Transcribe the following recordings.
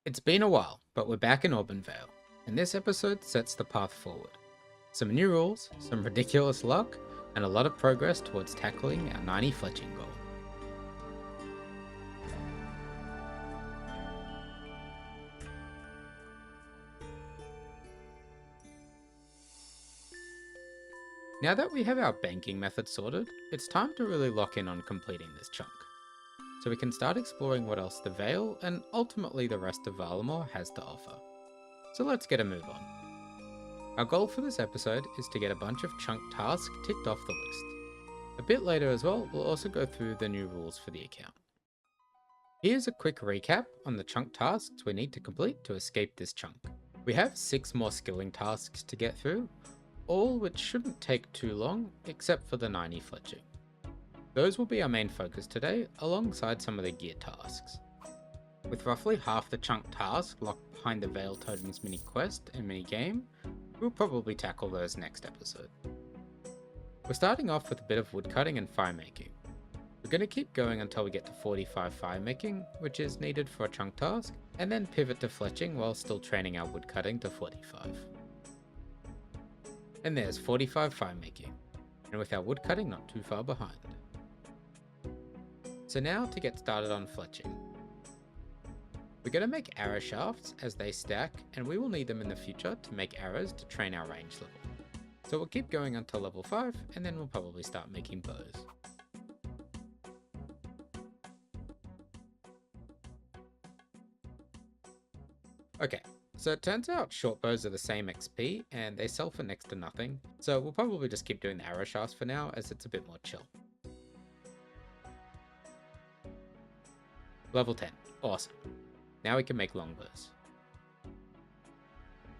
It's been a while, but we're back in Auburnvale, and this episode sets the path forward. Some new rules, some ridiculous luck, and a lot of progress towards tackling our 90 fletching goal. Now that we have our banking method sorted, it's time to really lock in on completing this chunk, so we can start exploring what else the Vale and ultimately the rest of Varlamore has to offer. So let's get a move on. Our goal for this episode is to get a bunch of chunk tasks ticked off the list. A bit later as well, we'll also go through the new rules for the account. Here's a quick recap on the chunk tasks we need to complete to escape this chunk. We have 6 more skilling tasks to get through, all which shouldn't take too long except for the 90 fletching. Those will be our main focus today, alongside some of the gear tasks. With roughly half the chunk task locked behind the Veil Totem's mini quest and mini game, we'll probably tackle those next episode. We're starting off with a bit of woodcutting and fire making. We're going to keep going until we get to 45 fire making, which is needed for a chunk task, and then pivot to fletching while still training our woodcutting to 45. And there's 45 fire making, and with our woodcutting not too far behind. So now to get started on fletching. We're going to make arrow shafts as they stack, and we will need them in the future to make arrows to train our range level. So we'll keep going until level 5, and then we'll probably start making bows. Okay, so it turns out short bows are the same XP, and they sell for next to nothing, so we'll probably just keep doing the arrow shafts for now, as it's a bit more chill. Level 10, awesome. Now we can make longbows.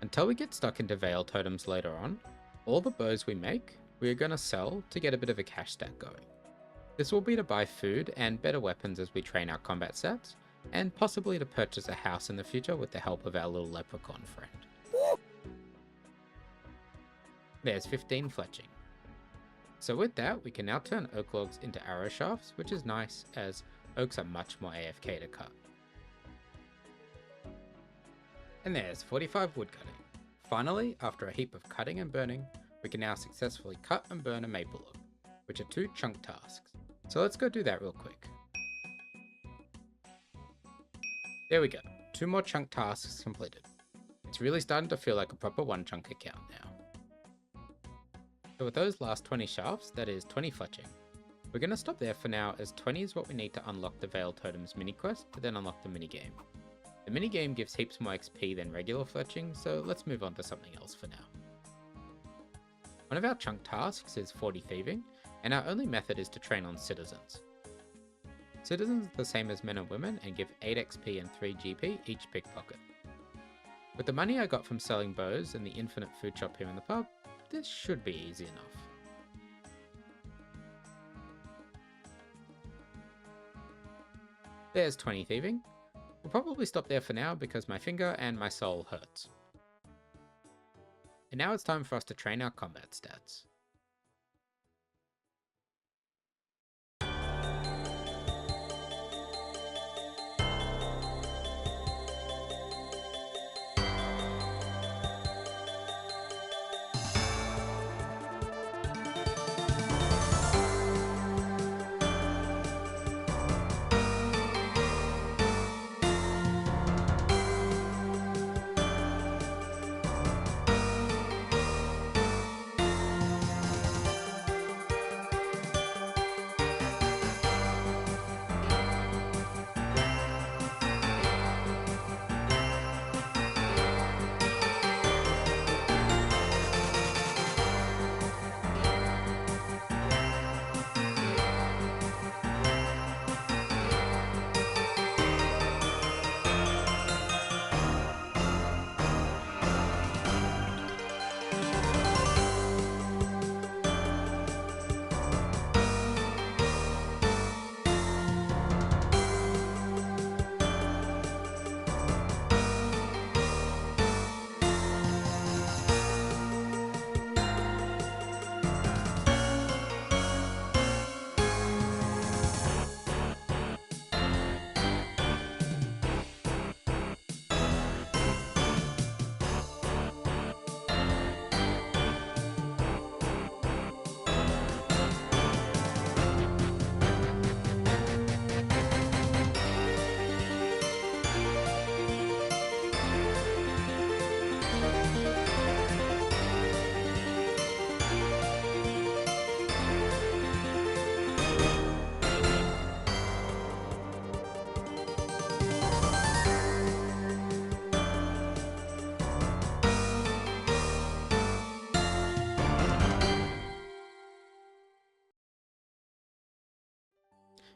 Until we get stuck into Veil Totems later on, all the bows we make, we are going to sell to get a bit of a cash stack going. This will be to buy food and better weapons as we train our combat stats, and possibly to purchase a house in the future with the help of our little Leprechaun friend. There's 15 fletching. So with that, we can now turn oak logs into arrow shafts, which is nice as oaks are much more AFK to cut. And there's 45 woodcutting. Finally, after a heap of cutting and burning, we can now successfully cut and burn a maple log, which are 2 chunk tasks. So let's go do that real quick. There we go, 2 more chunk tasks completed. It's really starting to feel like a proper 1 chunk account now. So with those last 20 shafts, that is 20 fletching. We're going to stop there for now, as 20 is what we need to unlock the Veil Totem's mini quest to then unlock the minigame. The minigame gives heaps more XP than regular fletching, so let's move on to something else for now. One of our chunk tasks is 40 thieving, and our only method is to train on citizens. Citizens are the same as men and women and give 8 XP and 3 GP each pickpocket. With the money I got from selling bows and the infinite food shop here in the pub, this should be easy enough. There's 20 thieving. We'll probably stop there for now because my finger and my soul hurts. And now it's time for us to train our combat stats.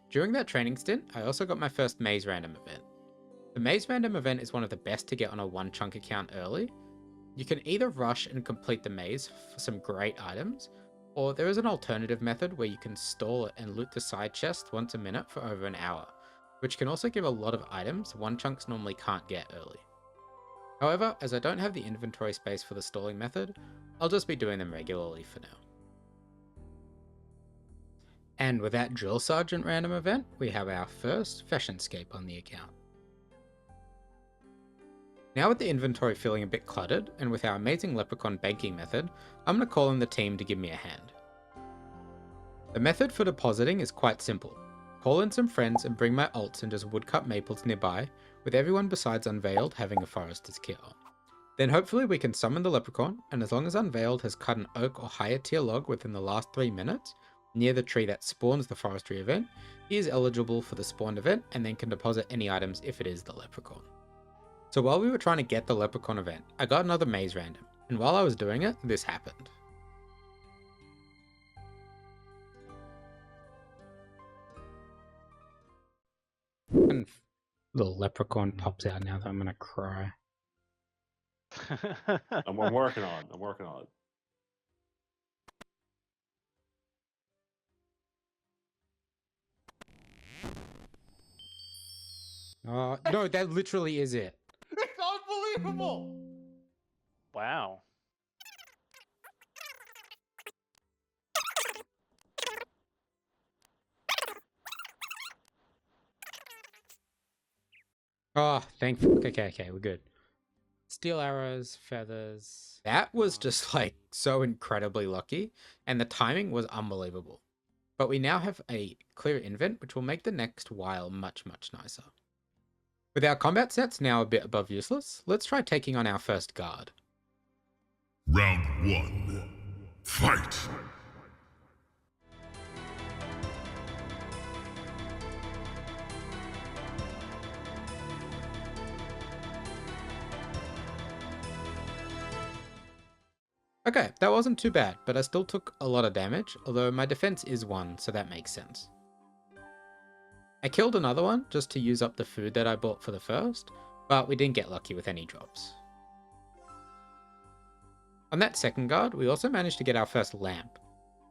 During that training stint, I also got my first maze random event. The maze random event is one of the best to get on a one chunk account early. You can either rush and complete the maze for some great items, or there is an alternative method where you can stall it and loot the side chest once a minute for over an hour, which can also give a lot of items one chunks normally can't get early. However, as I don't have the inventory space for the stalling method, I'll just be doing them regularly for now. And with that drill sergeant random event, we have our first RuneScape on the account. Now with the inventory feeling a bit cluttered, and with our amazing Leprechaun banking method, I'm going to call in the team to give me a hand. The method for depositing is quite simple. Call in some friends and bring my alts and just woodcut maples nearby, with everyone besides Unvaled having a forester's kit on. Then hopefully we can summon the Leprechaun, and as long as Unvaled has cut an oak or higher tier log within the last 3 minutes, near the tree that spawns the forestry event, he is eligible for the spawned event and then can deposit any items if it is the Leprechaun. So while we were trying to get the Leprechaun event, I got another maze random, and while I was doing it, this happened. And the Leprechaun pops out now that I'm gonna cry. I'm working on it. No, that literally is it. It's unbelievable! Wow. Oh, thankfully. Okay, we're good. Steel arrows, feathers. That was just like so incredibly lucky, and the timing was unbelievable. But we now have a clear invent, which will make the next while much nicer. With our combat sets now a bit above useless, let's try taking on our first guard. Round 1. Fight! Okay, that wasn't too bad, but I still took a lot of damage, although my defense is 1, so that makes sense. I killed another one just to use up the food that I bought for the first, but we didn't get lucky with any drops. On that second guard, we also managed to get our first lamp.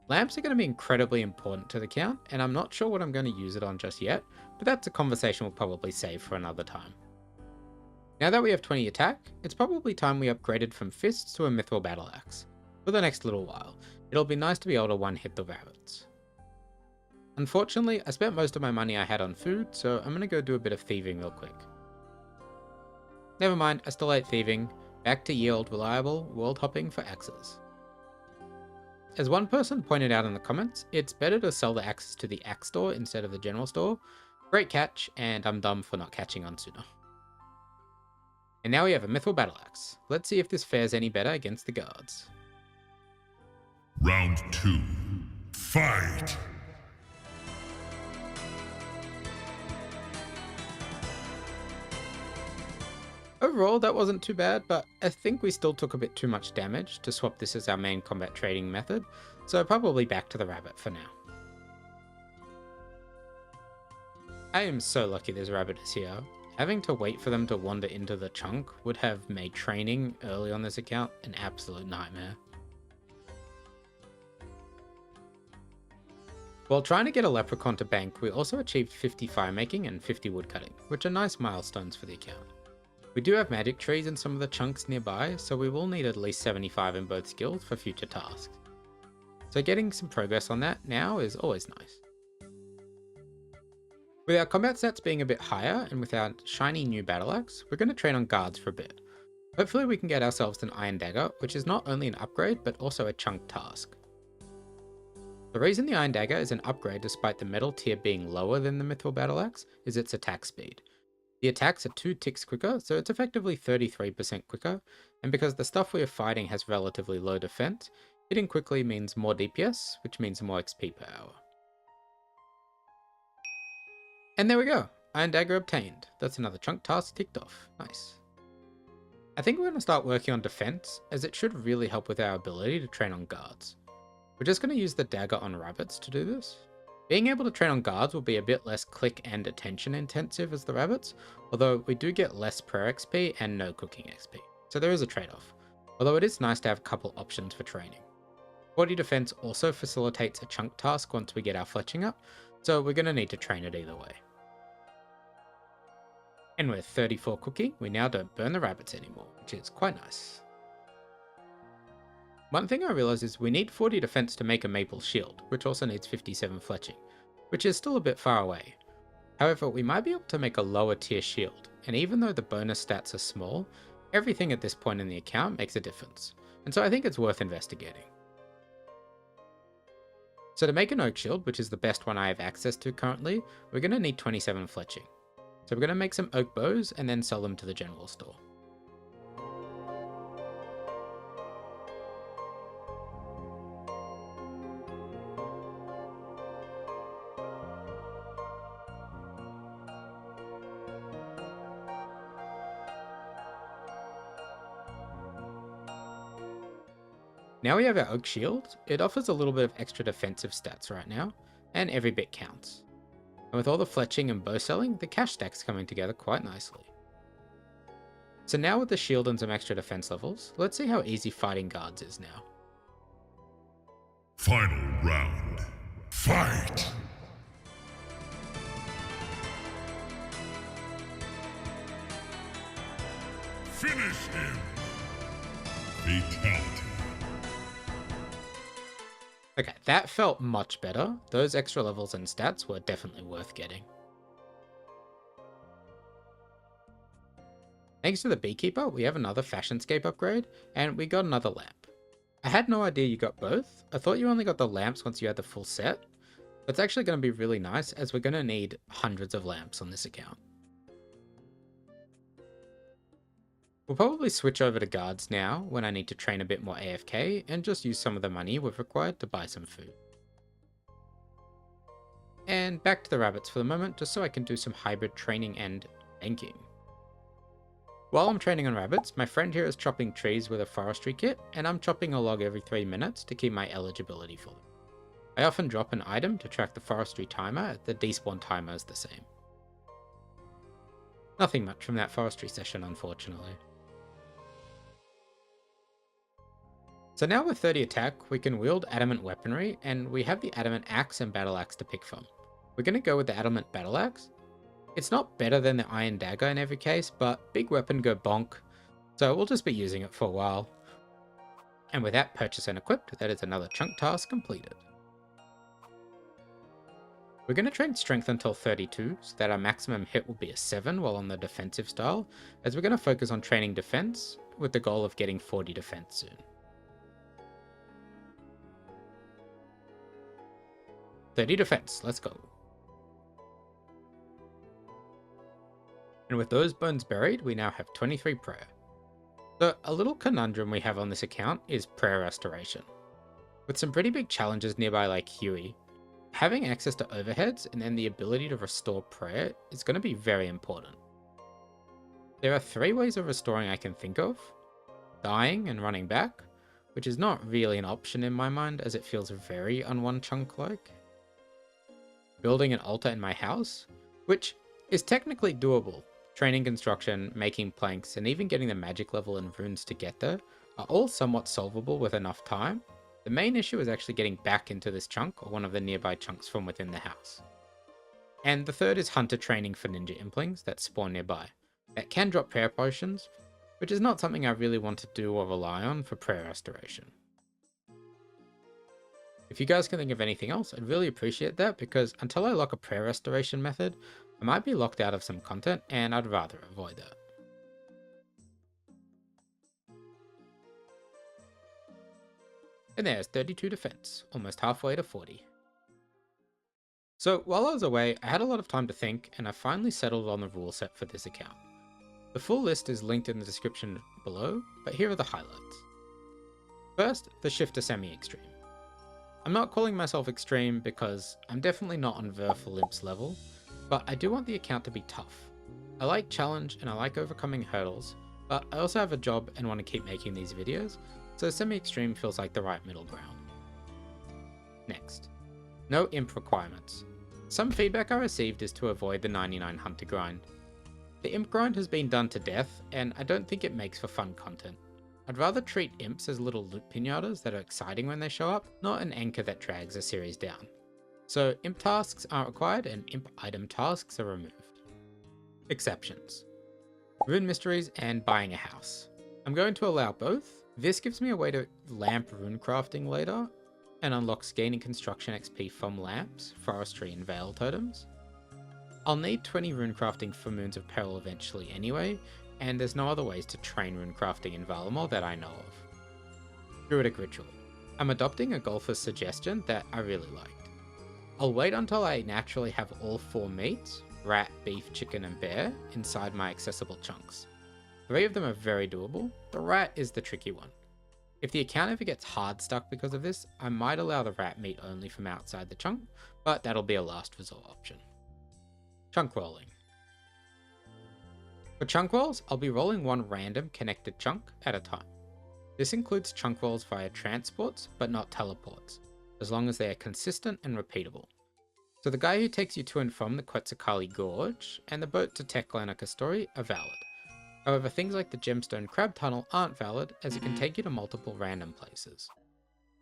Lamps are going to be incredibly important to the count, and I'm not sure what I'm going to use it on just yet, but that's a conversation we'll probably save for another time. Now that we have 20 attack, it's probably time we upgraded from fists to a mithril battle axe. For the next little while, it'll be nice to be able to one-hit the rabbits. Unfortunately, I spent most of my money I had on food, so I'm gonna go do a bit of thieving real quick. Never mind, I still ate thieving. Back to yield reliable world hopping for axes. As one person pointed out in the comments, it's better to sell the axes to the axe store instead of the general store. Great catch, and I'm dumb for not catching on sooner. And now we have a mithril battle axe. Let's see if this fares any better against the guards. Round 2. Fight! Overall, that wasn't too bad, but I think we still took a bit too much damage to swap this as our main combat trading method, so probably back to the rabbit for now. I am so lucky this rabbit is here. Having to wait for them to wander into the chunk would have made training early on this account an absolute nightmare. While trying to get a Leprechaun to bank, we also achieved 50 fire making and 50 woodcutting, which are nice milestones for the account. We do have magic trees in some of the chunks nearby, so we will need at least 75 in both skills for future tasks. So getting some progress on that now is always nice. With our combat stats being a bit higher, and with our shiny new battle axe, we're going to train on guards for a bit. Hopefully we can get ourselves an iron dagger, which is not only an upgrade, but also a chunk task. The reason the iron dagger is an upgrade despite the metal tier being lower than the mithril battle axe is its attack speed. The attacks are 2 ticks quicker, so it's effectively 33% quicker, and because the stuff we are fighting has relatively low defense, hitting quickly means more DPS, which means more XP per hour. And there we go, Iron Dagger obtained. That's another chunk task ticked off. Nice. I think we're going to start working on defense, as it should really help with our ability to train on guards. We're just going to use the dagger on rabbits to do this. Being able to train on guards will be a bit less click and attention intensive as the rabbits, although we do get less prayer XP and no cooking XP, so there is a trade-off, although it is nice to have a couple options for training. 40 defense also facilitates a chunk task once we get our fletching up, so we're going to need to train it either way. And with 34 cooking, we now don't burn the rabbits anymore, which is quite nice. One thing I realised is we need 40 defense to make a maple shield, which also needs 57 fletching, which is still a bit far away. However, we might be able to make a lower tier shield, and even though the bonus stats are small, everything at this point in the account makes a difference, and so I think it's worth investigating. So to make an oak shield, which is the best one I have access to currently, we're going to need 27 fletching. So we're going to make some oak bows and then sell them to the general store. Now we have our oak shield. It offers a little bit of extra defensive stats right now, and every bit counts. And with all the fletching and bow selling, the cash stack's coming together quite nicely. So now with the shield and some extra defense levels, let's see how easy fighting guards is now. Final round. Fight! Finish him! Fatality. Okay, that felt much better. Those extra levels and stats were definitely worth getting. Thanks to the Beekeeper, we have another Fashionscape upgrade, and we got another lamp. I had no idea you got both. I thought you only got the lamps once you had the full set. It's actually going to be really nice, as we're going to need hundreds of lamps on this account. We'll probably switch over to guards now, when I need to train a bit more AFK, and just use some of the money we've required to buy some food. And back to the rabbits for the moment, just so I can do some hybrid training and banking. While I'm training on rabbits, my friend here is chopping trees with a forestry kit, and I'm chopping a log every 3 minutes to keep my eligibility for them. I often drop an item to track the forestry timer, the despawn timer is the same. Nothing much from that forestry session, unfortunately. So now with 30 attack, we can wield adamant weaponry, and we have the adamant axe and battle axe to pick from. We're going to go with the adamant battle axe. It's not better than the iron dagger in every case, but big weapon go bonk, so we'll just be using it for a while. And with that purchase and equipped, that is another chunk task completed. We're going to train strength until 32, so that our maximum hit will be a 7 while on the defensive style, as we're going to focus on training defense, with the goal of getting 40 defense soon. 30 defense, let's go. And with those bones buried, we now have 23 prayer. So a little conundrum we have on this account is prayer restoration. With some pretty big challenges nearby like Huey, having access to overheads and then the ability to restore prayer is going to be very important. There are 3 ways of restoring I can think of: dying and running back, which is not really an option in my mind as it feels very un-one chunk like. Building an altar in my house, which is technically doable. Training construction, making planks, and even getting the magic level and runes to get there are all somewhat solvable with enough time. The main issue is actually getting back into this chunk or one of the nearby chunks from within the house. And the third is hunter training for ninja implings that spawn nearby, that can drop prayer potions, which is not something I really want to do or rely on for prayer restoration. If you guys can think of anything else, I'd really appreciate that, because until I lock a prayer restoration method, I might be locked out of some content, and I'd rather avoid that. And there's 32 defense, almost halfway to 40. So while I was away, I had a lot of time to think, and I finally settled on the rule set for this account. The full list is linked in the description below, but here are the highlights. First, the shift to semi-extreme. I'm not calling myself extreme because I'm definitely not on Verflimps level, but I do want the account to be tough. I like challenge and I like overcoming hurdles, but I also have a job and want to keep making these videos, so semi-extreme feels like the right middle ground. Next, No imp requirements. Some feedback I received is to avoid the 99 hunter grind. The imp grind has been done to death, and I don't think it makes for fun content. I'd rather treat imps as little loot pinatas that are exciting when they show up, not an anchor that drags a series down. So imp tasks aren't required and imp item tasks are removed. Exceptions. Rune mysteries and buying a house. I'm going to allow both. This gives me a way to lamp rune crafting later, and unlocks gaining construction XP from lamps, forestry and veil totems. I'll need 20 rune crafting for Moons of Peril eventually anyway, and there's no other ways to train rune crafting in Varlamore that I know of. Druidic Ritual. I'm adopting a golfer's suggestion that I really liked. I'll wait until I naturally have all 4 meats, rat, beef, chicken and bear, inside my accessible chunks. 3 of them are very doable, the rat is the tricky one. If the account ever gets hard stuck because of this, I might allow the rat meat only from outside the chunk, but that'll be a last resort option. Chunk rolling. For chunk rolls, I'll be rolling one random connected chunk at a time. This includes chunk rolls via transports, but not teleports, as long as they are consistent and repeatable. So the guy who takes you to and from the Quetzalcoatl Gorge and the boat to Teklan or Kastori are valid. However, things like the Gemstone Crab Tunnel aren't valid, as it can take you to multiple random places.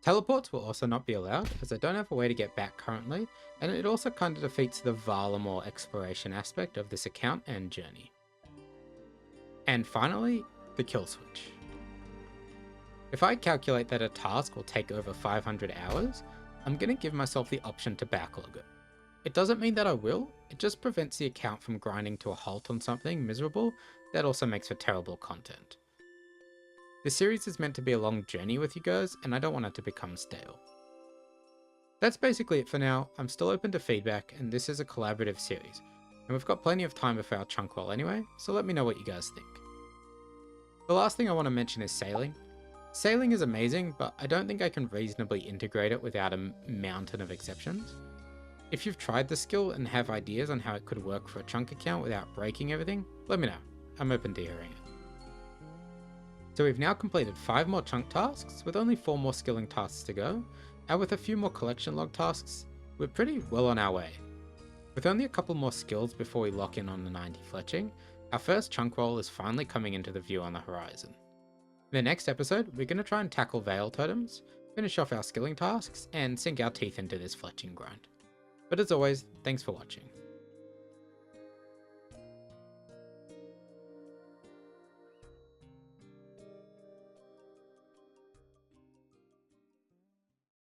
Teleports will also not be allowed, as I don't have a way to get back currently, and it also kind of defeats the Varlamore exploration aspect of this account and journey. And finally, the kill switch. If I calculate that a task will take over 500 hours, I'm going to give myself the option to backlog it. It doesn't mean that I will, it just prevents the account from grinding to a halt on something miserable that also makes for terrible content. This series is meant to be a long journey with you guys, and I don't want it to become stale. That's basically it for now. I'm still open to feedback, and this is a collaborative series, and we've got plenty of time before our chunk roll anyway, so let me know what you guys think. The last thing I want to mention is sailing. Sailing is amazing, but I don't think I can reasonably integrate it without a mountain of exceptions. If you've tried the skill and have ideas on how it could work for a chunk account without breaking everything, let me know. I'm open to hearing it. So we've now completed 5 more chunk tasks, with only 4 more skilling tasks to go, and with a few more collection log tasks, we're pretty well on our way. With only a couple more skills before we lock in on the 90 fletching, our first chunk roll is finally coming into the view on the horizon. In the next episode, we're going to try and tackle veil totems, finish off our skilling tasks, and sink our teeth into this fletching grind. But as always, thanks for watching.